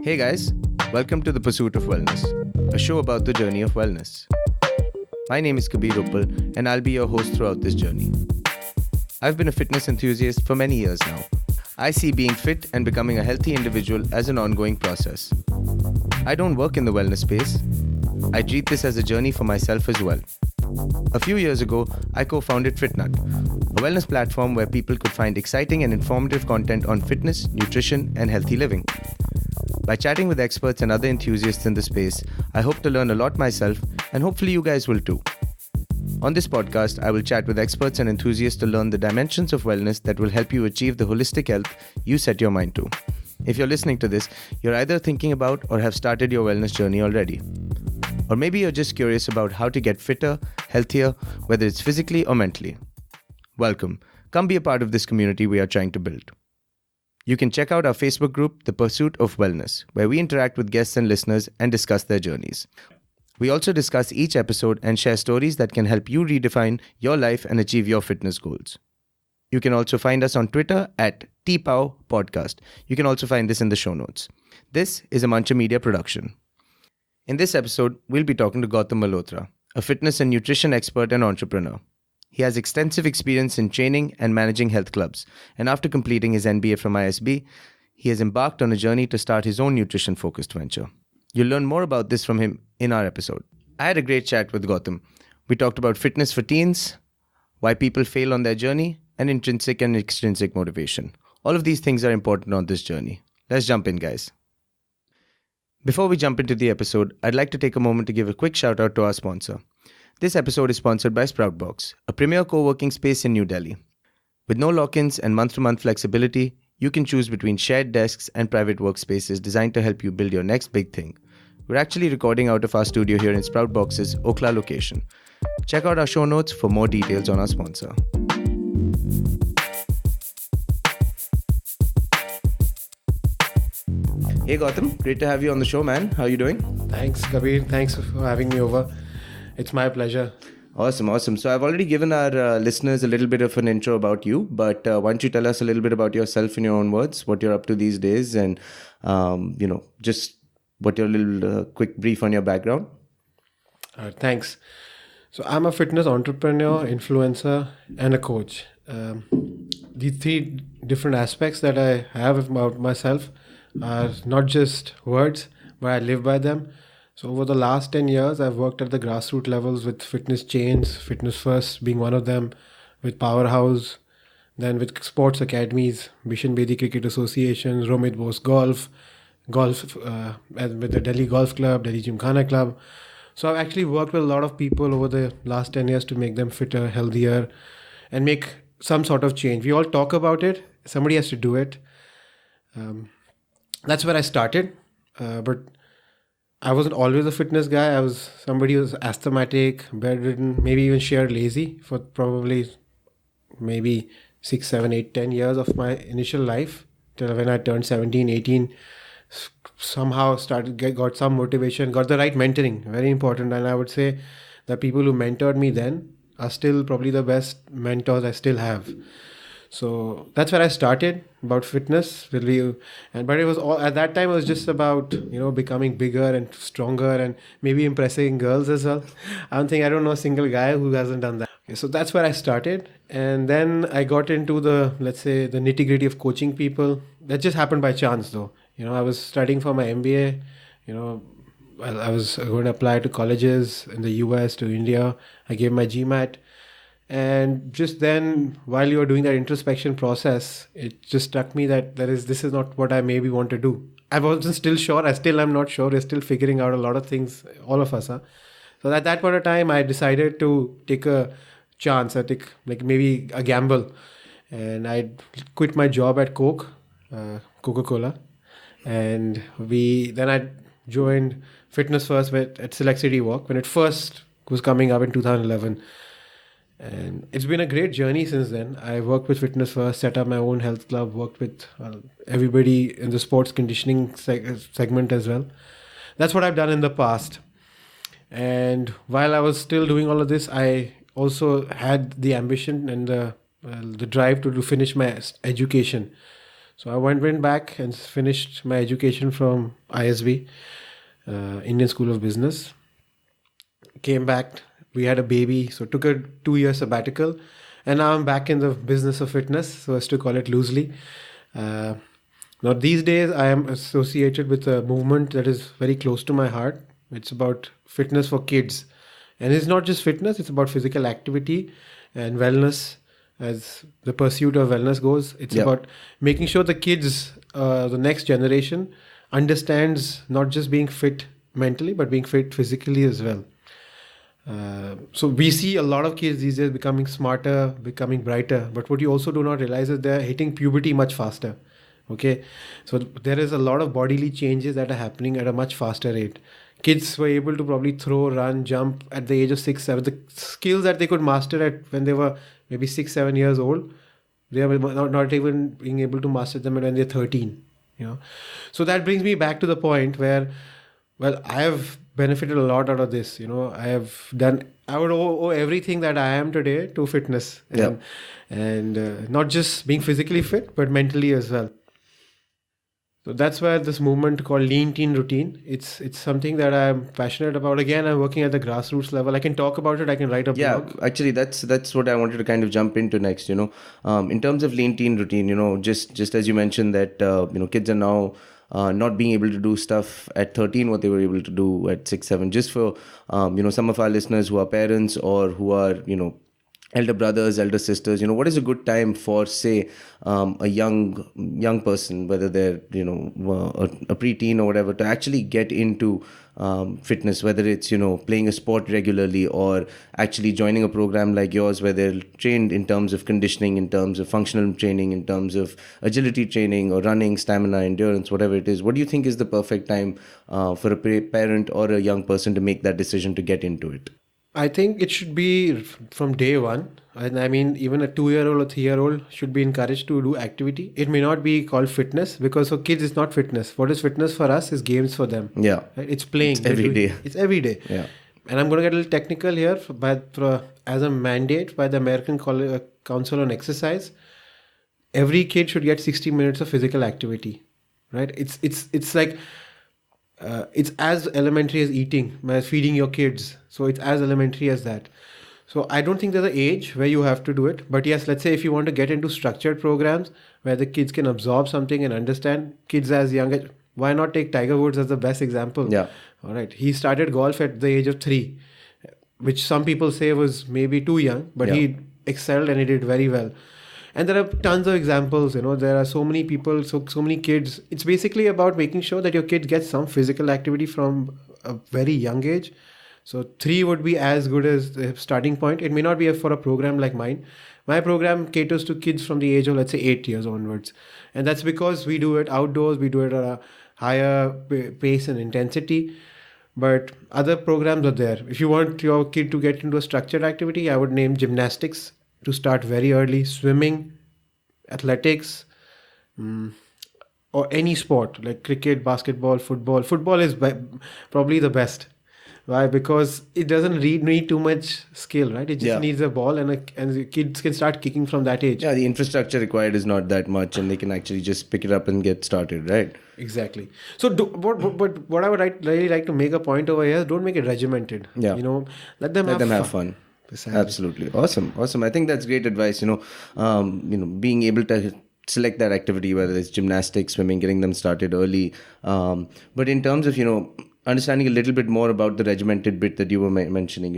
Hey guys, welcome to The Pursuit of Wellness, a show about the journey of wellness. My name is Kabir Uppal, and I'll be your host throughout this journey. I've been a fitness enthusiast for many years now. I see being fit and becoming a healthy individual as an ongoing process. I don't work in the wellness space. I treat this as a journey for myself as well. A few years ago, I co-founded FitNut, a wellness platform where people could find exciting and informative content on fitness, nutrition, and healthy living. By chatting with experts and other enthusiasts in the space, I hope to learn a lot myself, and hopefully you guys will too. On this podcast, I will chat with experts and enthusiasts to learn the dimensions of wellness that will help you achieve the holistic health you set your mind to. If you're listening to this, you're either thinking about or have started your wellness journey already. Or maybe you're just curious about how to get fitter, healthier, whether it's physically or mentally. Welcome. Come be a part of this community we are trying to build. You can check out our Facebook group, The Pursuit of Wellness, where we interact with guests and listeners and discuss their journeys. We also discuss each episode and share stories that can help you redefine your life and achieve your fitness goals. You can also find us on Twitter at TPOW Podcast. You can also find this in the show notes. This is a Muncher Media production. In this episode, we'll be talking to Gautam Malhotra, a fitness and nutrition expert and entrepreneur. He has extensive experience in training and managing health clubs, and after completing his MBA from ISB, he has embarked on a journey to start his own nutrition-focused venture. You'll learn more about this from him in our episode. I had a great chat with Gautam. We talked about fitness for teens, why people fail on their journey, and intrinsic and extrinsic motivation. All of these things are important on this journey. Let's jump in, guys. Before we jump into the episode, I'd like to take a moment to give a quick shout out to our sponsor. This episode is sponsored by Sproutbox, a premier co-working space in New Delhi. With no lock-ins and month-to-month flexibility, you can choose between shared desks and private workspaces designed to help you build your next big thing. We're actually recording out of our studio here in Sproutbox's Okhla location. Check out our show notes for more details on our sponsor. Hey Gautam, great to have you on the show, man. How are you doing? Thanks, Kabir. Thanks for having me over. It's my pleasure. Awesome. So I've already given our listeners a little bit of an intro about you, but why don't you tell us a little bit about yourself in your own words, what you're up to these days, and just what your little quick brief on your background. Thanks. So I'm a fitness entrepreneur, influencer, and a coach. The three different aspects that I have about myself are not just words, but I live by them. So over the last 10 years, I've worked at the grassroots levels with fitness chains, Fitness First being one of them, with Powerhouse, then with sports academies, Bishan Bedi Cricket Association, Romit Bose Golf, with the Delhi Golf Club, Delhi Gymkhana Club. So I've actually worked with a lot of people over the last 10 years to make them fitter, healthier, and make some sort of change. We all talk about it. Somebody has to do it. That's where I started. But I wasn't always a fitness guy. I was somebody who was asthmatic, bedridden, maybe even sheer lazy for probably maybe 6, 7, 8, 10 years of my initial life. Till when I turned 17, 18, somehow got some motivation, got the right mentoring, very important. And I would say the people who mentored me then are still probably the best mentors I still have. So that's where I started about fitness. But it was all at that time. It was just about becoming bigger and stronger and maybe impressing girls as well. I don't know a single guy who hasn't done that. Okay, so that's where I started, and then I got into the nitty gritty of coaching people. That just happened by chance, though. I was studying for my MBA. I was going to apply to colleges in the US, to India. I gave my GMAT. And just then, while you were doing that introspection process, it just struck me that this is not what I maybe want to do. I wasn't still sure. I still am not sure. We're still figuring out a lot of things, all of us. So at that point of time, I decided to take a chance. I take maybe a gamble. And I quit my job at Coca-Cola. And then I joined Fitness First at Select City Walk when it first was coming up in 2011. And it's been a great journey since then. I worked with Fitness First, set up my own health club, worked with everybody in the sports conditioning segment as well. That's what I've done in the past. And while I was still doing all of this, I also had the ambition and the drive to finish my education. So I went back and finished my education from ISB, Indian School of Business. Came back, we had a baby, so took a 2-year sabbatical, and now I'm back in the business of fitness, so as to call it loosely. Now these days I am associated with a movement that is very close to my heart. It's about fitness for kids, and it's not just fitness, it's about physical activity and wellness. As the pursuit of wellness goes, it's about making sure the kids, the next generation, understands not just being fit mentally, but being fit physically as well. So we see a lot of kids these days becoming smarter, becoming brighter, but what you also do not realize is they're hitting puberty much faster. Okay, so there is a lot of bodily changes that are happening at a much faster rate. Kids were able to probably throw, run, jump at the age of 6, 7. The skills that they could master at when they were maybe 6, 7 years old, they are not even being able to master them when they're 13. So that brings me back to the point where, well, I have benefited a lot out of this. I would owe everything that I am today to fitness, and not just being physically fit, but mentally as well. So that's where this movement called Lean Teen Routine, it's something that I'm passionate about. Again, I'm working at the grassroots level. I can talk about it. I can write a blog. Yeah, actually, that's what I wanted to kind of jump into next. In terms of Lean Teen Routine, just as you mentioned that kids are now not being able to do stuff at 13 what they were able to do at 6, 7. Just for some of our listeners who are parents or who are elder brothers, elder sisters, what is a good time for, say, a young person, whether they're a preteen or whatever, to actually get into fitness, whether it's playing a sport regularly or actually joining a program like yours where they're trained in terms of conditioning, in terms of functional training, in terms of agility training or running, stamina, endurance, whatever it is. What do you think is the perfect time for a parent or a young person to make that decision to get into it? I think it should be from day one. And I mean, even a 2-year-old or 3-year-old should be encouraged to do activity. It may not be called fitness, because for kids it's not fitness. What is fitness for us is games for them. Yeah. Right? It's playing. It's every day. It's every day. Yeah. And I'm going to get a little technical here, as a mandate by the American Council on Exercise, every kid should get 60 minutes of physical activity. Right? It's like... it's as elementary as eating, as feeding your kids. So it's as elementary as that. So I don't think there's an age where you have to do it. But yes, let's say if you want to get into structured programs where the kids can absorb something and understand, kids as young as, why not take Tiger Woods as the best example? Yeah. All right. He started golf at the age of 3, which some people say was maybe too young, but he excelled and he did very well. And there are tons of examples, there are so many people, so many kids. It's basically about making sure that your kid gets some physical activity from a very young age. So 3 would be as good as the starting point. It may not be for a program like mine. My program caters to kids from the age of, let's say, 8 years onwards. And that's because we do it outdoors, we do it at a higher pace and intensity. But other programs are there. If you want your kid to get into a structured activity, I would name gymnastics to start very early, swimming, athletics, or any sport like cricket, basketball, football. Football is probably the best. Why? Because it doesn't need too much skill, right? It just needs a ball, and the kids can start kicking from that age. Yeah, the infrastructure required is not that much, and they can actually just pick it up and get started, right? Exactly. So, what I would really like to make a point over here is don't make it regimented. Yeah. Let them have fun. Absolutely. Awesome. I think that's great advice. Being able to select that activity, whether it's gymnastics, swimming, getting them started early. But in terms of, understanding a little bit more about the regimented bit that you were mentioning,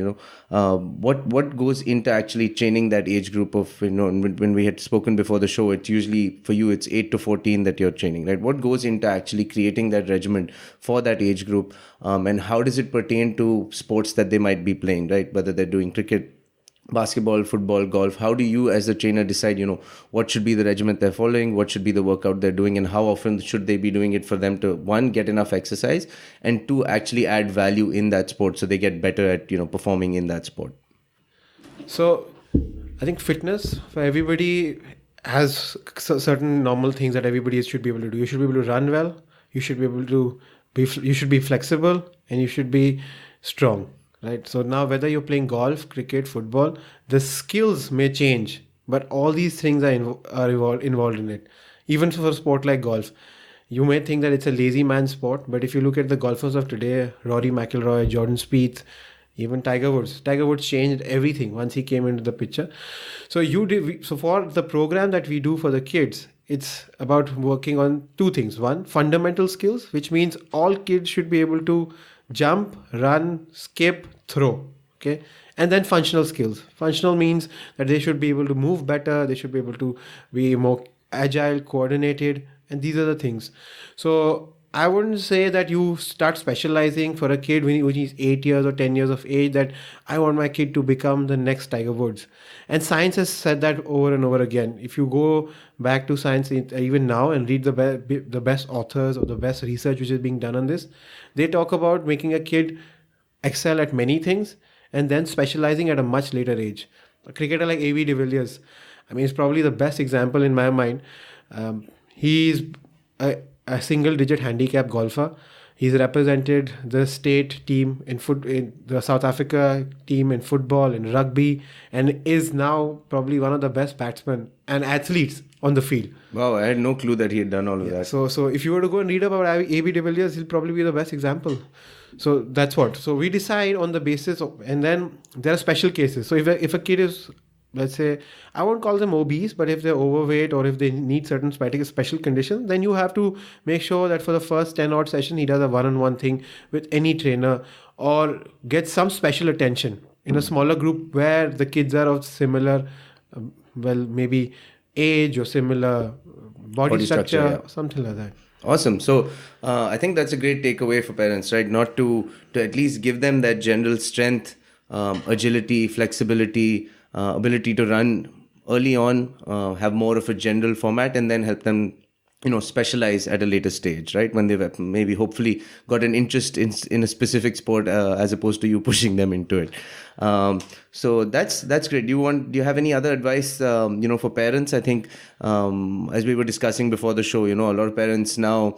what goes into actually training that age group of, when we had spoken before the show, it's usually for you, it's 8 to 14 that you're training, right? What goes into actually creating that regimen for that age group? And how does it pertain to sports that they might be playing, right? Whether they're doing cricket, basketball, football, golf. How do you as the trainer decide, what should be the regimen they're following, what should be the workout they're doing, and how often should they be doing it for them to, 1, get enough exercise, and 2, actually add value in that sport so they get better at, performing in that sport? So I think fitness for everybody has certain normal things that everybody should be able to do. You should be able to run well. You should be able to you should be flexible, and you should be strong. right? So now whether you're playing golf, cricket, football, the skills may change, but all these things are involved in it. Even for a sport like golf, you may think that it's a lazy man sport, but if you look at the golfers of today, Rory McIlroy, Jordan Spieth, even Tiger Woods. Tiger Woods changed everything once he came into the picture. So for the program that we do for the kids, it's about working on two things. One, fundamental skills, which means all kids should be able to jump, run, skip, throw. Okay. And then functional skills. Functional means that they should be able to move better, they should be able to be more agile, coordinated, and these are the things. So I wouldn't say that you start specializing for a kid when he's 8 years or 10 years of age, that I want my kid to become the next Tiger Woods. And science has said that over and over again. If you go back to science even now and read the best authors or the best research which is being done on this, they talk about making a kid excel at many things and then specializing at a much later age. A cricketer like A.B. de Villiers, I mean, it's probably the best example in my mind. He's a single-digit handicap golfer. He's represented the state team in the South Africa team in football, in rugby, and is now probably one of the best batsmen and athletes on the field. Wow, I had no clue that he had done all of that. So if you were to go and read about A.B. de Villiers, he'll probably be the best example. So that's what. So we decide on the basis of, and then there are special cases. So if a kid is, let's say, I won't call them obese, but if they're overweight or if they need certain special conditions, then you have to make sure that for the first 10 odd session, he does a one-on-one thing with any trainer or get some special attention in a smaller group where the kids are of similar, maybe age or similar body structure, something like that. Awesome. So I think that's a great takeaway for parents, right? Not to at least give them that general strength, agility, flexibility, ability to run early on, have more of a general format, and then help them, specialize at a later stage, right? When they've maybe hopefully got an interest in a specific sport, as opposed to you pushing them into it. So that's great. Do you have any other advice, for parents? I think, as we were discussing before the show, a lot of parents now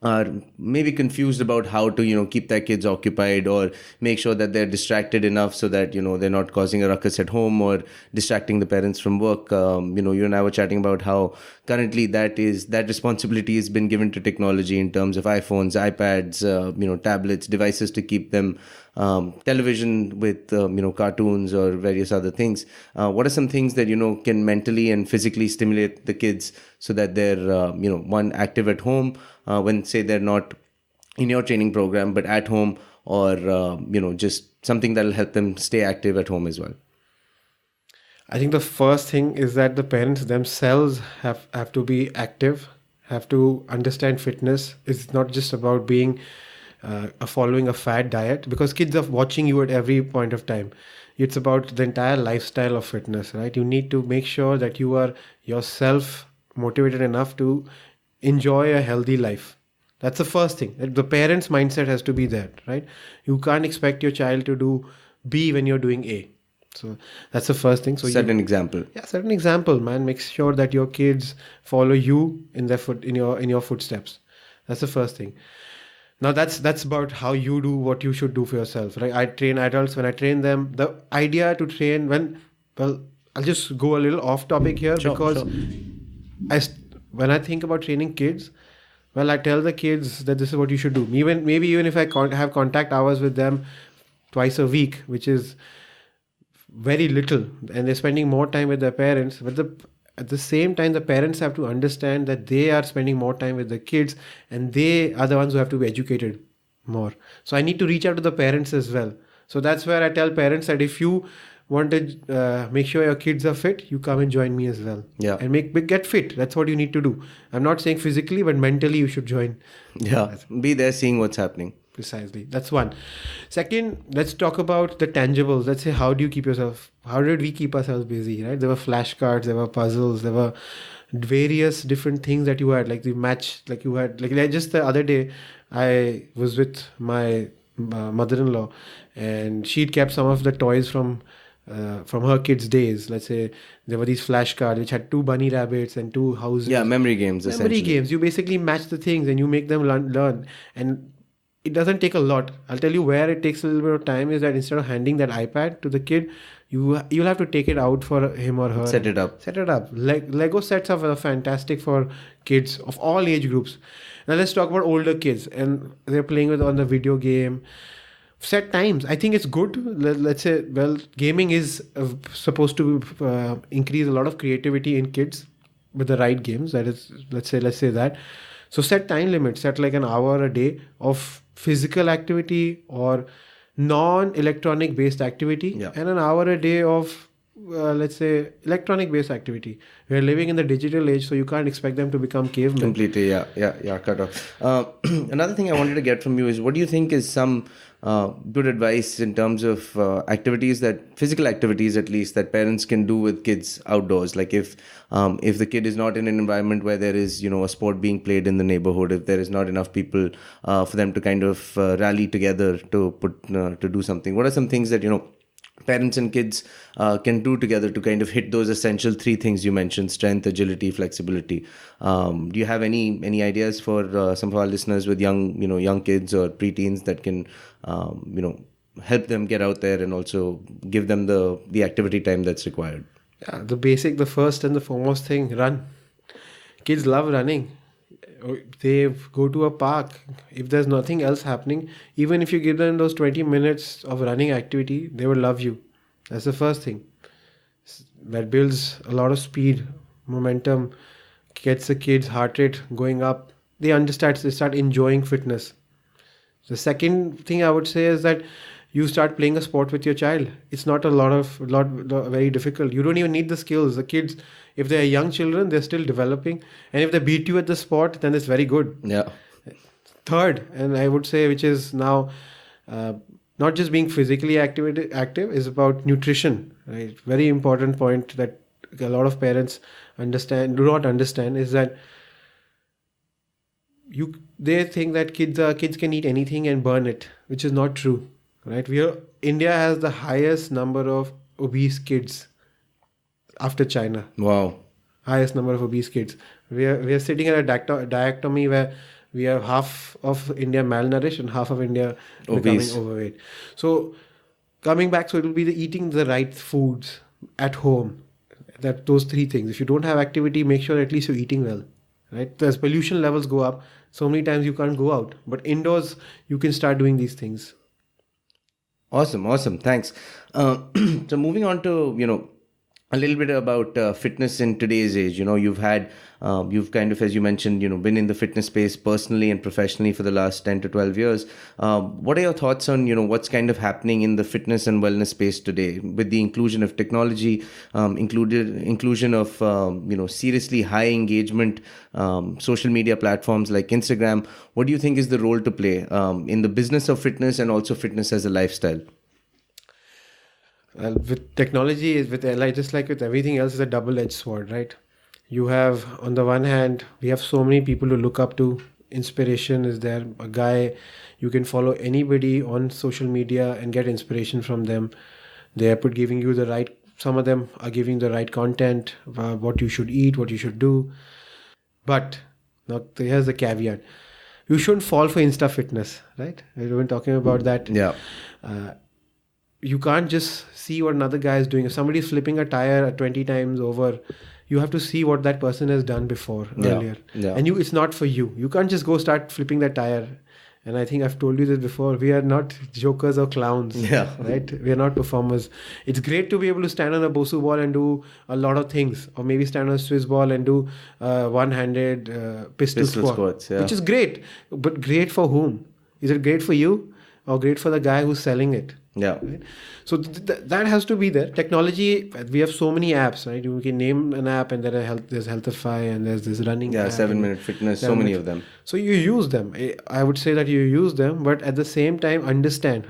are maybe confused about how to, keep their kids occupied or make sure that they're distracted enough so that, they're not causing a ruckus at home or distracting the parents from work. You and I were chatting about how currently that responsibility has been given to technology in terms of iPhones, iPads, tablets, devices to keep them, television with, cartoons or various other things. What are some things that, can mentally and physically stimulate the kids so that they're, one, active at home, when say they're not in your training program, but at home, or, just something that'll help them stay active at home as well? I think the first thing is that the parents themselves have to be active, have to understand fitness. It's not just about being following a fad diet, because kids are watching you at every point of time. It's about the entire lifestyle of fitness, right? You need to make sure that you are yourself motivated enough to enjoy a healthy life. That's the first thing. The parents' mindset has to be there, right? You can't expect your child to do B when you're doing A. So that's the first thing. So set an example. Yeah, set an example, man. Make sure that your kids follow you in your footsteps. That's the first thing. Now that's about how you do what you should do for yourself, right? I train adults. When I train them, the idea to train I'll just go a little off topic here, because when I think about training kids, I tell the kids that this is what you should do. Maybe even if I have contact hours with them twice a week, which is very little, and they're spending more time with their parents, but at the same time, the parents have to understand that they are spending more time with the kids, and they are the ones who have to be educated more. So I need to reach out to the parents as well. So that's where I tell parents that if you want to make sure your kids are fit, you come and join me as well. Yeah. And get fit. That's what you need to do. I'm not saying physically, but mentally you should join. Yeah. Be there seeing what's happening. Precisely. That's one. Second, let's talk about the tangibles. Let's say, how did we keep ourselves busy, right? There were flashcards, there were puzzles, there were various different things that you had, like the match, like you had, like just the other day, I was with my mother-in-law, and she'd kept some of the toys from her kids' days. Let's say there were these flashcards which had 2 bunny rabbits and 2 houses. Yeah, memory games. Memory games. You basically match the things and you make them learn. And it doesn't take a lot. I'll tell you where it takes a little bit of time is that instead of handing that iPad to the kid, you'll have to take it out for him or her. Set it up. Lego sets are fantastic for kids of all age groups. Now let's talk about older kids, and they're playing with on the video game. Set times. I think it's good. Let's say, well, gaming is supposed to increase a lot of creativity in kids with the right games. That is, let's say that. So set time limits. Set like an hour a day of physical activity or non-electronic based activity, and an hour a day of let's say electronic based activity. We're living in the digital age, so you can't expect them to become cavemen. Completely, cut off. Another thing I wanted to get from you is, what do you think is some good advice in terms of physical activities at least, that parents can do with kids outdoors? Like if the kid is not in an environment where there is, a sport being played in the neighborhood, if there is not enough people for them to kind of rally together to do something, what are some things that, parents and kids can do together to kind of hit those essential three things you mentioned: strength, agility, flexibility? Do you have any ideas for some of our listeners with young kids or preteens that can help them get out there and also give them the activity time that's required? Yeah, the first and the foremost thing: run. Kids love running. They go to a park. If there's nothing else happening, even if you give them those 20 minutes of running activity, they will love you. That's the first thing. That builds a lot of speed, momentum, gets the kids' heart rate going up. They start enjoying fitness. The second thing I would say is that you start playing a sport with your child. It's not very difficult. You don't even need the skills. The kids, if they're young children, they're still developing. And if they beat you at the sport, then it's very good. Yeah. Third, and I would say, which is now not just being physically active, is about nutrition. Right? Very important point that a lot of parents do not understand is that they think that kids can eat anything and burn it, which is not true. Right? India has the highest number of obese kids after China. Wow. Highest number of obese kids. We are sitting at a dichotomy where we have half of India malnourished and half of India becoming overweight. So coming back, so it will be eating the right foods at home. Those three things. If you don't have activity, make sure at least you're eating well. Right? As pollution levels go up, so many times you can't go out. But indoors, you can start doing these things. Awesome. Thanks. So moving on to, a little bit about fitness in today's age. You've kind of, as you mentioned, been in the fitness space personally and professionally for the last 10 to 12 years. What are your thoughts on, what's kind of happening in the fitness and wellness space today with the inclusion of technology, inclusion of, seriously high engagement social media platforms like Instagram? What do you think is the role to play in the business of fitness and also fitness as a lifestyle? Well, with technology, just like with everything else, is a double-edged sword, right? You have, on the one hand, we have so many people to look up to. Inspiration is there. A guy, you can follow anybody on social media and get inspiration from them. They are giving you some of them are giving the right content, what you should eat, what you should do. But now here's the caveat. You shouldn't fall for Insta fitness, right? We've been talking about that. Yeah. You can't just see what another guy is doing. If somebody is flipping a tire 20 times over, you have to see what that person has done before, earlier. Yeah. And it's not for you. You can't just go start flipping that tire. And I think I've told you this before. We are not jokers or clowns, right? We are not performers. It's great to be able to stand on a Bosu ball and do a lot of things. Or maybe stand on a Swiss ball and do one-handed pistol squats, which is great. But great for whom? Is it great for you or great for the guy who's selling it? Yeah. Right? So that has to be there. Technology, we have so many apps, right? You can name an app and there's Healthify and there's this running app. 7-Minute Fitness, so many of them. So you use them. I would say that you use them, but at the same time, understand.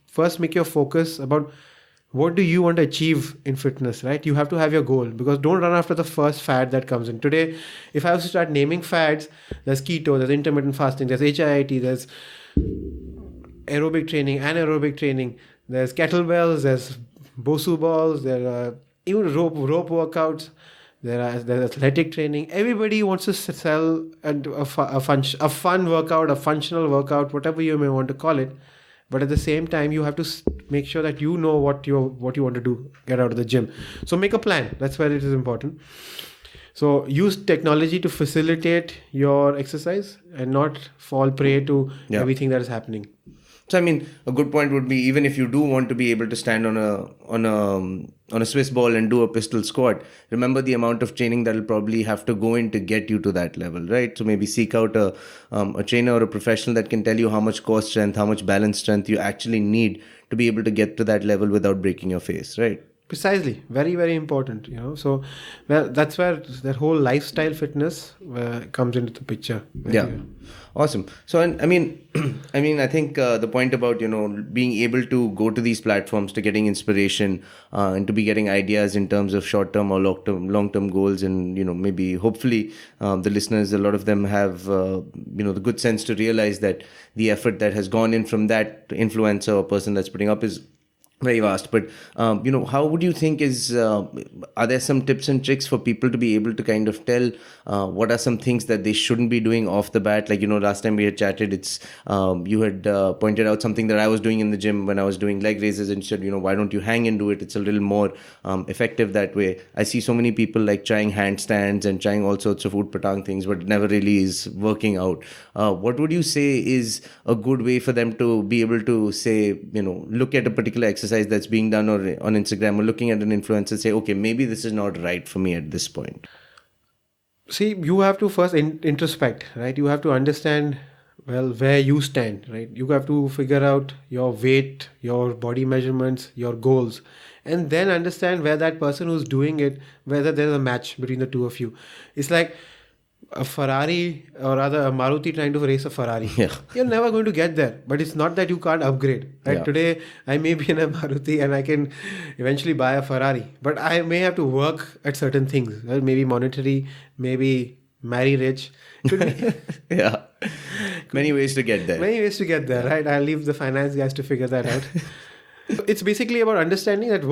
First, make your focus about what do you want to achieve in fitness, right? You have to have your goal, because don't run after the first fad that comes in. Today, if I was to start naming fads, there's keto, there's intermittent fasting, there's HIIT, there's aerobic training, anaerobic training, there's kettlebells, there's Bosu balls, there are even rope workouts. there's athletic training. Everybody wants to sell a fun workout, a functional workout, whatever you may want to call it. But at the same time, you have to make sure that you know what you want to do, get out of the gym. So make a plan. That's where it is important. So use technology to facilitate your exercise and not fall prey to everything that is happening. So I mean, a good point would be, even if you do want to be able to stand on a Swiss ball and do a pistol squat, remember the amount of training that will probably have to go in to get you to that level, right? So maybe seek out a trainer or a professional that can tell you how much core strength, how much balance strength you actually need to be able to get to that level without breaking your face, right? Precisely. Very, very important, So, well, that's where that whole lifestyle fitness comes into the picture. Yeah. Awesome. So, I mean, I think the point about, being able to go to these platforms to getting inspiration and to be getting ideas in terms of short-term or long-term goals, and, maybe hopefully the listeners, a lot of them have, the good sense to realize that the effort that has gone in from that influencer or person that's putting up is very vast. But how would you think are there some tips and tricks for people to be able to kind of tell what are some things that they shouldn't be doing off the bat? Like, last time we had chatted, it's you had pointed out something that I was doing in the gym when I was doing leg raises, and said, why don't you hang and do it? It's a little more effective that way. I see so many people like trying handstands and trying all sorts of Utpatang things, but it never really is working out. What would you say is a good way for them to be able to say, look at a particular exercise that's being done on Instagram, or looking at an influencer, say, okay, maybe this is not right for me at this point? See, you have to first introspect, right? You have to understand, where you stand, right? You have to figure out your weight, your body measurements, your goals, and then understand where that person who's doing it, whether there's a match between the two of you. It's like a Ferrari, or rather a Maruti trying to race a Ferrari. Yeah. You're never going to get there. But it's not that you can't upgrade. Right? Yeah. Today, I may be in a Maruti and I can eventually buy a Ferrari. But I may have to work at certain things. Well, maybe monetary, maybe marry rich. Could be. Yeah. Many ways to get there. Many ways to get there, right? I'll leave the finance guys to figure that out. So it's basically about understanding that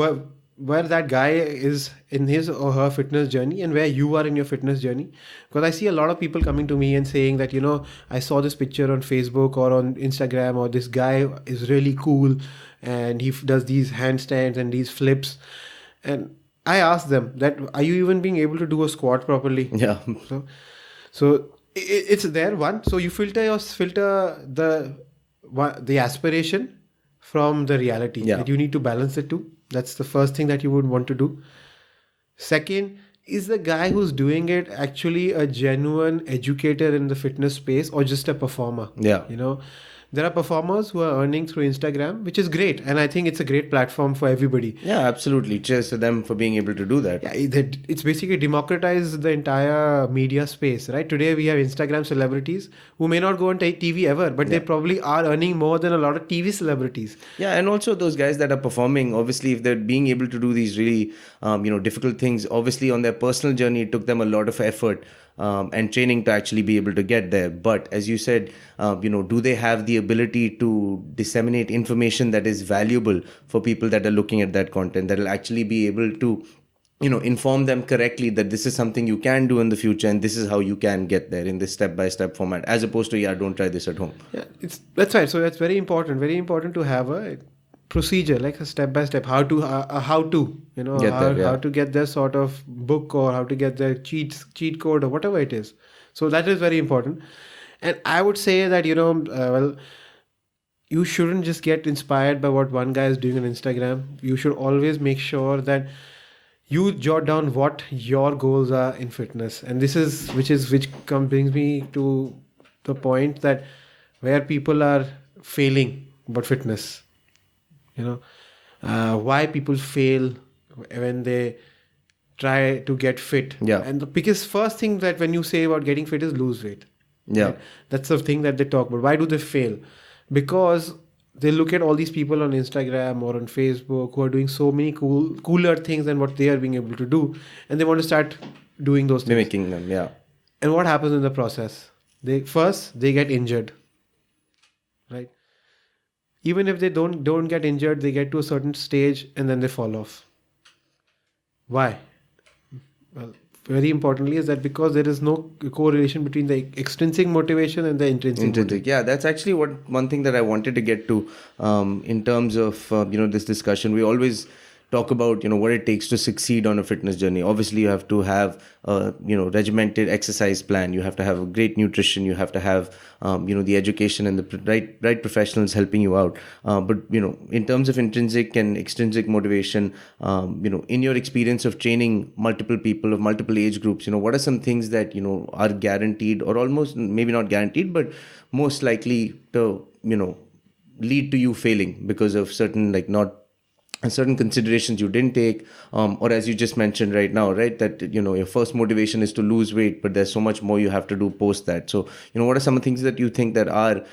where that guy is in his or her fitness journey and where you are in your fitness journey. Because I see a lot of people coming to me and saying that, I saw this picture on Facebook or on Instagram, or this guy is really cool and he does these handstands and these flips. And I ask them that, are you even being able to do a squat properly? Yeah. So it's there, one. So you filter the aspiration from the reality. Yeah. That you need to balance it too. That's the first thing that you would want to do. Second, is the guy who's doing it actually a genuine educator in the fitness space, or just a performer? Yeah. There are performers who are earning through Instagram, which is great. And I think it's a great platform for everybody. Yeah, absolutely. Cheers to them for being able to do that. Yeah, it's basically democratized the entire media space, right? Today we have Instagram celebrities who may not go on TV ever, but they probably are earning more than a lot of TV celebrities. Yeah, and also those guys that are performing, obviously, if they're being able to do these really, difficult things, obviously on their personal journey, it took them a lot of effort and training to actually be able to get there. But as you said, do they have the ability to disseminate information that is valuable for people that are looking at that content, that will actually be able to, inform them correctly that this is something you can do in the future and this is how you can get there in this step-by-step format, as opposed to, don't try this at home. Yeah, that's right. So that's very important to have a procedure, like a step-by-step, how to get their sort of book, or how to get their cheat code, or whatever it is. So that is very important. And I would say that, you shouldn't just get inspired by what one guy is doing on Instagram. You should always make sure that you jot down what your goals are in fitness. And this is brings me to the point that where people are failing about fitness. Why people fail when they try to get fit. Yeah. And the biggest first thing that when you say about getting fit is lose weight. Yeah. Right? That's the thing that they talk about. Why do they fail? Because they look at all these people on Instagram or on Facebook who are doing so many cooler things than what they are being able to do. And they want to start doing those things. Mimicking them, yeah. And what happens in the process? They get injured. Right? Even if they don't get injured, they get to a certain stage and then they fall off. Why? Well, very importantly, is that because there is no correlation between the extrinsic motivation and the intrinsic. Yeah, that's actually one thing that I wanted to get to in terms of this discussion. We always talk about what it takes to succeed on a fitness journey. Obviously, you have to have a regimented exercise plan. You have to have a great nutrition. You have to have the education and the right professionals helping you out. But in terms of intrinsic and extrinsic motivation, in your experience of training multiple people of multiple age groups, what are some things that are guaranteed, or almost maybe not guaranteed, but most likely to lead to you failing because of certain certain considerations you didn't take, or as you just mentioned right now, right, that your first motivation is to lose weight, but there's so much more you have to do post that. So what are some things that you think that are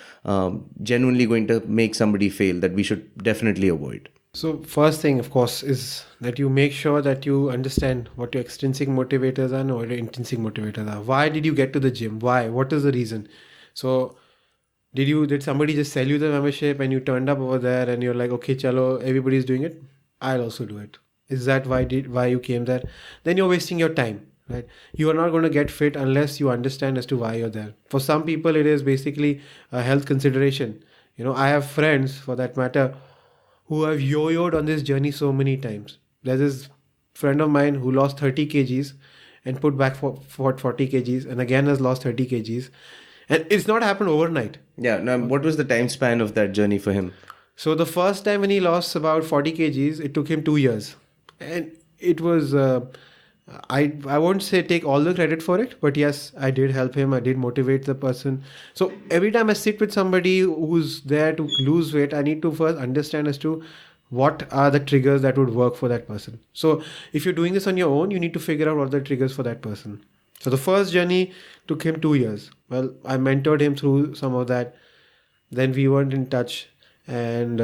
genuinely going to make somebody fail that we should definitely avoid? So first thing, of course, is that you make sure that you understand what your extrinsic motivators are and what your intrinsic motivators are. Why did you get to the gym? Why? What is the reason? So did somebody just sell you the membership and you turned up over there and you're like, okay, chalo, everybody's doing it, I'll also do it. Is that why you came there? Then you're wasting your time, right? You are not going to get fit unless you understand as to why you're there. For some people, it is basically a health consideration. I have friends, for that matter, who have yo-yoed on this journey so many times. There's this friend of mine who lost 30 kgs and put back for 40 kgs and again has lost 30 kgs. And it's not happened overnight. Yeah. Now, what was the time span of that journey for him? So the first time when he lost about 40 kgs, it took him 2 years. And it was, I won't say take all the credit for it, but yes, I did help him. I did motivate the person. So every time I sit with somebody who's there to lose weight, I need to first understand as to what are the triggers that would work for that person. So if you're doing this on your own, you need to figure out what are the triggers for that person. So the first journey took him 2 years. Well, I mentored him through some of that. Then we weren't in touch, and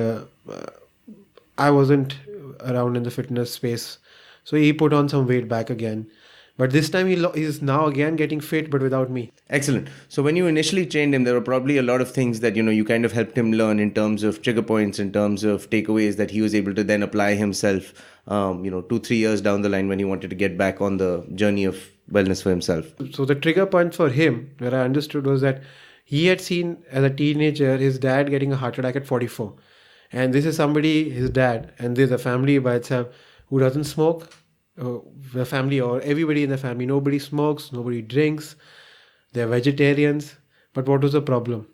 I wasn't around in the fitness space. So he put on some weight back again. But this time he's now again getting fit, but without me. Excellent. So when you initially trained him, there were probably a lot of things that, you kind of helped him learn in terms of trigger points, in terms of takeaways that he was able to then apply himself, 2-3 years down the line when he wanted to get back on the journey of wellness for himself. So the trigger point for him, where I understood, was that he had seen as a teenager his dad getting a heart attack at 44. And this is somebody, his dad, and there's a family by itself who doesn't smoke. The family or everybody in the family, nobody smokes, nobody drinks, they're vegetarians. But what was the problem?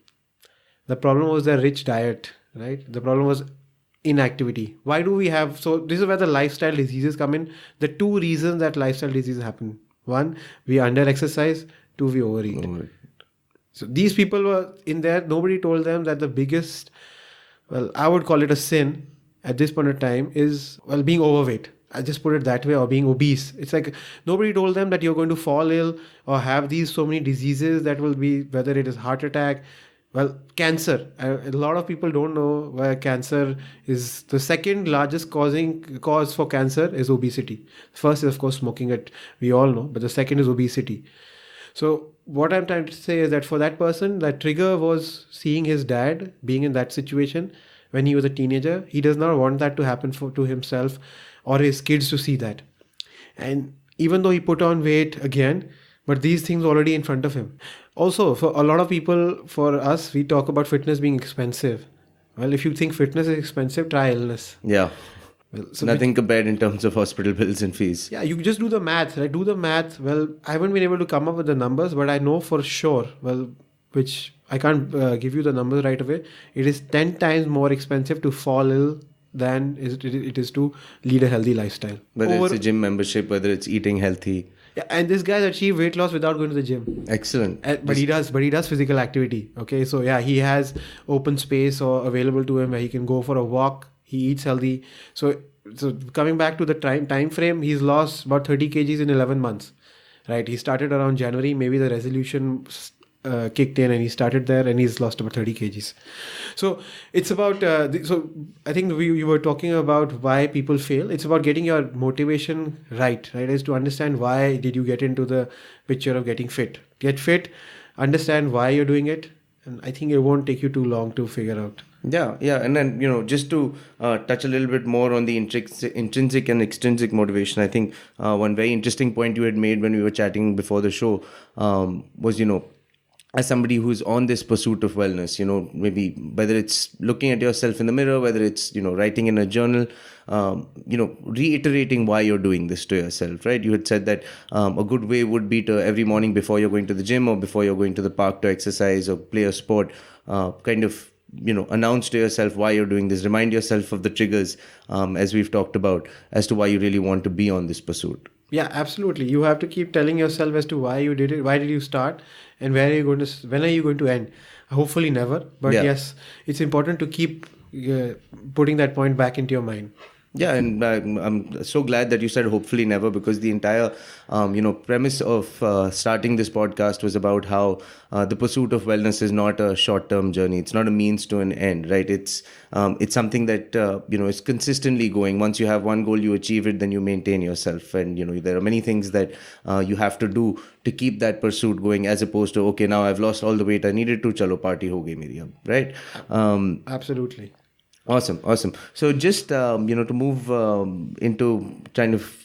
The problem was their rich diet, right? The problem was inactivity. Why do we have, so this is where the lifestyle diseases come in. The two reasons that lifestyle diseases happen: one, we under exercise; two, we overeat. So these people were in there, nobody told them that the biggest, well, I would call it a sin at this point of time, is, well, being overweight. I just put it that way, or being obese. It's like nobody told them that you're going to fall ill or have these so many diseases that will be, whether it is heart attack, well, cancer. A lot of people don't know why cancer is the second largest cause for cancer is obesity. First is, of course, smoking, it we all know, but the second is obesity. So what I'm trying to say is that for that person, that trigger was seeing his dad being in that situation when he was a teenager. He does not want that to happen to himself or his kids to see that. And even though he put on weight again, but these things already in front of him. Also, for a lot of people, for us, we talk about fitness being expensive. Well, if you think fitness is expensive, try illness. Yeah. Well, so nothing compared in terms of hospital bills and fees. Yeah, you just do the math, right? Do the math. Well, I haven't been able to come up with the numbers, but I know for sure, well, which I can't give you the numbers right away. It is 10 times more expensive to fall ill than it is to lead a healthy lifestyle. Whether it's a gym membership, whether it's eating healthy. Yeah, and this guy achieved weight loss without going to the gym. Excellent. But he does physical activity. Okay, so yeah, he has open space or available to him where he can go for a walk. He eats healthy. So coming back to the time frame, he's lost about 30 kgs in 11 months. Right, he started around January. Maybe the resolution kicked in and he started there and he's lost about 30 kgs. So it's about, so I think you were talking about why people fail. It's about getting your motivation right, is to understand why did you get into the picture of getting fit. Get fit, understand why you're doing it, And I think it won't take you too long to figure out. Yeah. And then, just to touch a little bit more on the intrinsic and extrinsic motivation, I think one very interesting point you had made when we were chatting before the show was, as somebody who's on this pursuit of wellness, maybe whether it's looking at yourself in the mirror, whether it's, writing in a journal, reiterating why you're doing this to yourself, right? You had said that a good way would be to every morning before you're going to the gym or before you're going to the park to exercise or play a sport, kind of, announce to yourself why you're doing this, remind yourself of the triggers, as we've talked about, as to why you really want to be on this pursuit. Yeah, absolutely. You have to keep telling yourself as to why you did it, why did you start, and when are you going to end? Hopefully never. But yes, it's important to keep putting that point back into your mind. Yeah, and I'm so glad that you said hopefully never, because the entire, premise of starting this podcast was about how the pursuit of wellness is not a short-term journey. It's not a means to an end, right? It's something that, is consistently going. Once you have one goal, you achieve it, then you maintain yourself. And, there are many things that you have to do to keep that pursuit going, as opposed to, okay, now I've lost all the weight I needed to, chalo party ho gayi meri ab, right? Absolutely. Awesome. So just, to move into kind of,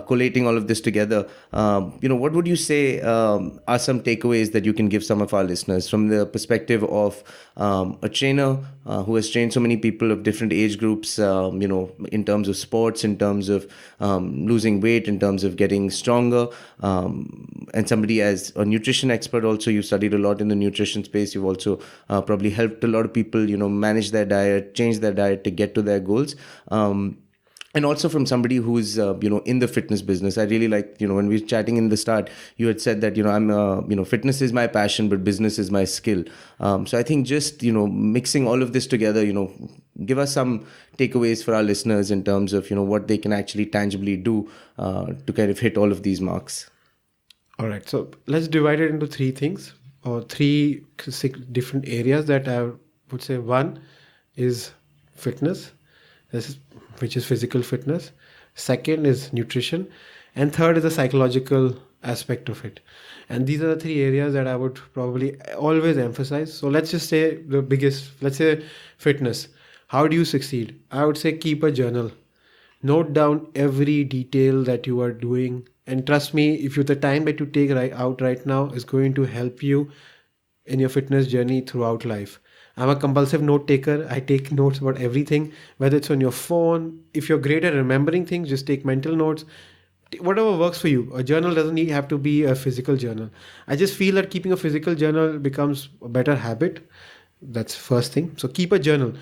collating all of this together, what would you say are some takeaways that you can give some of our listeners from the perspective of a trainer who has trained so many people of different age groups, in terms of sports, in terms of losing weight, in terms of getting stronger, and somebody as a nutrition expert also. You studied a lot in the nutrition space. You've also probably helped a lot of people, manage their diet, change their diet to get to their goals. And also from somebody who's, in the fitness business. I really like, when we were chatting in the start, you had said that, I'm, fitness is my passion, but business is my skill. So I think just, mixing all of this together, give us some takeaways for our listeners in terms of, what they can actually tangibly do to kind of hit all of these marks. All right. So let's divide it into three things, or three different areas that I would say. One is fitness. Which is physical fitness. Second is nutrition. And third is the psychological aspect of it. And these are the three areas that I would probably always emphasize. So let's just say let's say fitness. How do you succeed? I would say keep a journal. Note down every detail that you are doing. And trust me, if the time that you take right now is going to help you in your fitness journey throughout life. I'm a compulsive note taker. I take notes about everything, whether it's on your phone. If you're great at remembering things, just take mental notes. Whatever works for you. A journal doesn't have to be a physical journal. I just feel that keeping a physical journal becomes a better habit. That's first thing. So keep a journal.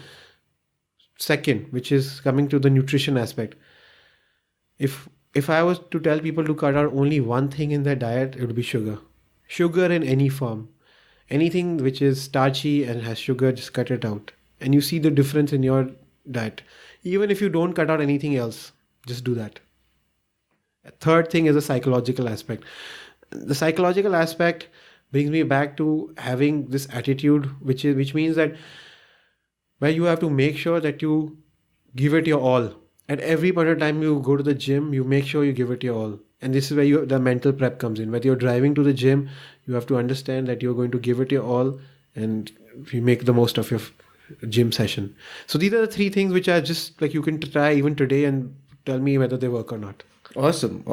Second, which is coming to the nutrition aspect. If I was to tell people to cut out only one thing in their diet, it would be sugar. Sugar in any form. Anything which is starchy and has sugar, just cut it out. And you see the difference in your diet. Even if you don't cut out anything else, just do that. Third thing is a psychological aspect. The psychological aspect brings me back to having this attitude, which means that where you have to make sure that you give it your all. At every point of time you go to the gym, you make sure you give it your all. And this is where the mental prep comes in. Whether you're driving to the gym, you have to understand that you're going to give it your all and you make the most of your gym session. So these are the three things which are just like you can try even today and tell me whether they work or not. Awesome.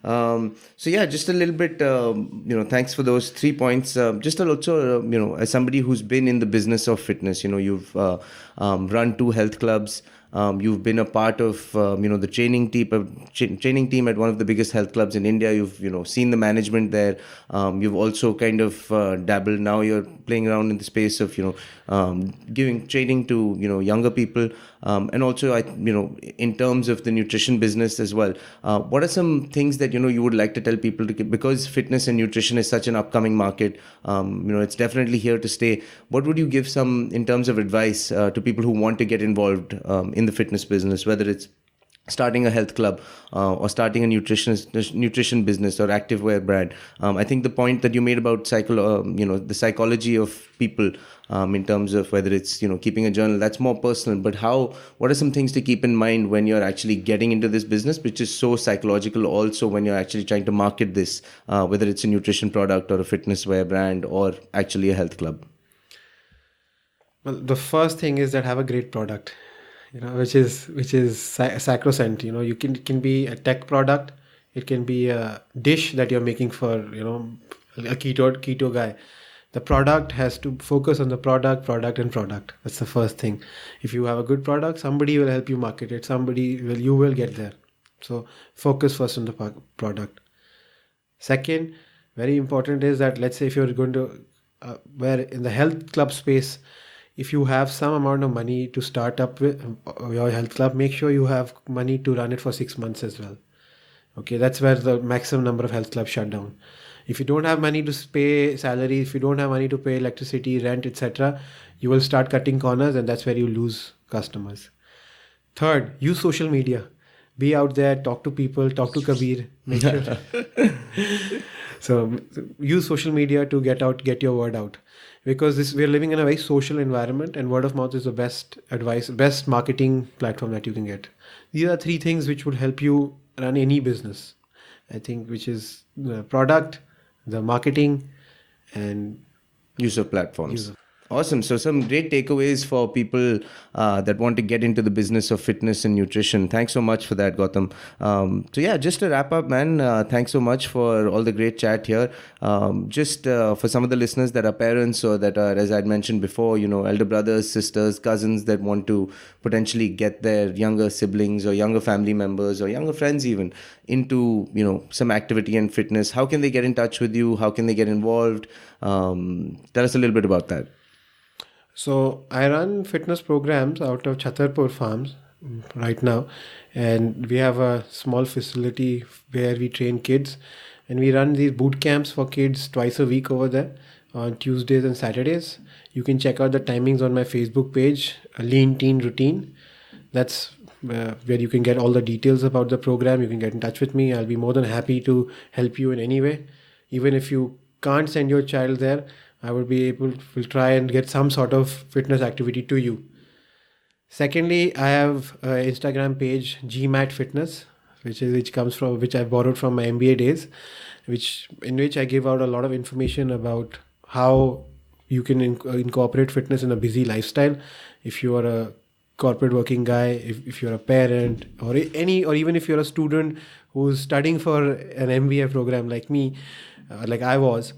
So yeah, just a little bit, thanks for those 3 points. Just also, as somebody who's been in the business of fitness, you've run 2 health clubs. You've been a part of, the training team at one of the biggest health clubs in India. You've, seen the management there. You've also kind of dabbled. Now you're playing around in the space of, giving training to, younger people. And also, in terms of the nutrition business as well. What are some things that, you would like to tell people because fitness and nutrition is such an upcoming market, it's definitely here to stay. What would you give some in terms of advice to people who want to get involved in the fitness business, whether it's starting a health club or starting a nutrition business or activewear brand. I think the point that you made about the psychology of people in terms of whether it's keeping a journal, that's more personal. But what are some things to keep in mind when you're actually getting into this business, which is so psychological? Also, when you're actually trying to market this, whether it's a nutrition product or a fitness wear brand or actually a health club. Well, the first thing is that have a great product. Which is sacrosanct. It can be a tech product, it can be a dish that you're making for a keto guy. The product has to focus on the product. That's the first thing. If you have a good product, somebody will help you market it. You will get there. So focus first on the product. Second, very important is that, let's say if you're going to where in the health club space, if you have some amount of money to start up with your health club, make sure you have money to run it for 6 months as well. Okay, that's where the maximum number of health clubs shut down. If you don't have money to pay salary, if you don't have money to pay electricity, rent, etc., you will start cutting corners, and that's where you lose customers. Third, use social media. Be out there, talk to people, talk to Kabir. Make sure. So use social media to get your word out. Because we're living in a very social environment, and word of mouth is the best marketing platform that you can get. These are 3 things which would help you run any business, I think, which is the product, the marketing, and use of platforms. Awesome. So some great takeaways for people that want to get into the business of fitness and nutrition. Thanks so much for that, Gautam. So yeah, just to wrap up, man, thanks so much for all the great chat here. Just for some of the listeners that are parents or that are, as I'd mentioned before, elder brothers, sisters, cousins that want to potentially get their younger siblings or younger family members or younger friends even into, some activity and fitness, how can they get in touch with you? How can they get involved? Tell us a little bit about that. So I run fitness programs out of Chhatarpur Farms right now, and we have a small facility where we train kids, and we run these boot camps for kids twice a week over there on Tuesdays and Saturdays. You can check out the timings on my Facebook page, Lean Teen Routine. That's where you can get all the details about the program. You can get in touch with me. I'll be more than happy to help you in any way. Even if you can't send your child there, I will be able to try and get some sort of fitness activity to you. Secondly, I have an Instagram page, GMAT Fitness, which I borrowed from my MBA days, in which I give out a lot of information about how you can incorporate fitness in a busy lifestyle. If you are a corporate working guy, if you're a parent, or even if you're a student who's studying for an MBA program like me, like I was,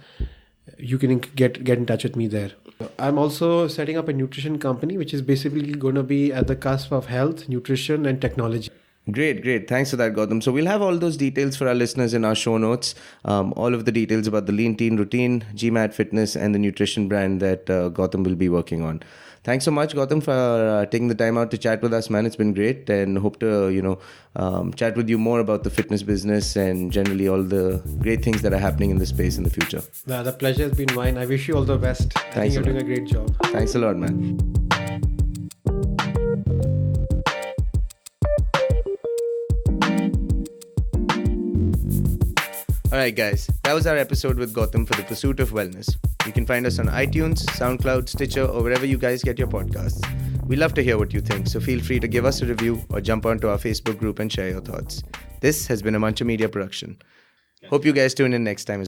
you can get in touch with me there. I'm also setting up a nutrition company, which is basically going to be at the cusp of health, nutrition, and technology. Great. Thanks for that, Gautam. So we'll have all those details for our listeners in our show notes. All of the details about the Lean Teen Routine, GMAT Fitness, and the nutrition brand that Gautam will be working on. Thanks so much, Gautam, for taking the time out to chat with us, man. It's been great, and hope to, chat with you more about the fitness business and generally all the great things that are happening in this space in the future. The pleasure has been mine. I wish you all the best. I think you're doing a great job. Thanks a lot, man. Alright guys, that was our episode with Gautam for the Pursuit of Wellness. You can find us on iTunes, SoundCloud, Stitcher, or wherever you guys get your podcasts. We love to hear what you think, so feel free to give us a review or jump onto our Facebook group and share your thoughts. This has been a Muncher Media production. Hope you guys tune in next time.